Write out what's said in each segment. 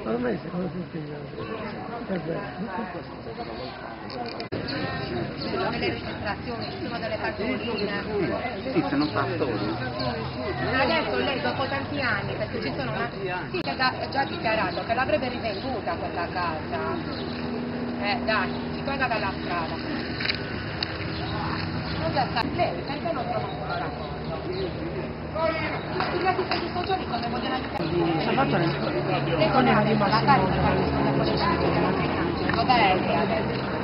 Ormai secondo tutti è vero. Nelle registrazioni ci sono delle cartoline. Sì, sono fattori. Adesso lei dopo tanti anni, perché ci sono una... Sì, che ha già dichiarato che l'avrebbe rivenduta quella casa. Dai, si tolga dalla strada. Lei perché non trova un racconto? I grandi sociali come vogliono aiutare? Lei conosce la carica quando sono quelle cariche della finanza? Dov'è adesso?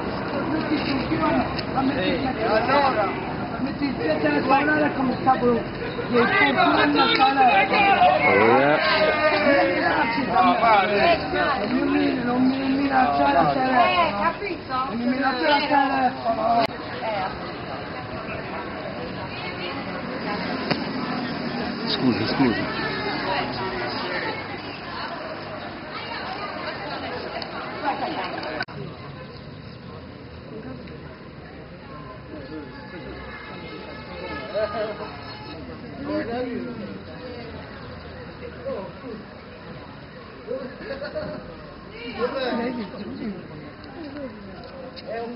Allora, metti il piede a lavorare come cavolo del non mi minacciare a telefono. Capito? Non mi minacciare a telefono. Scusa. È un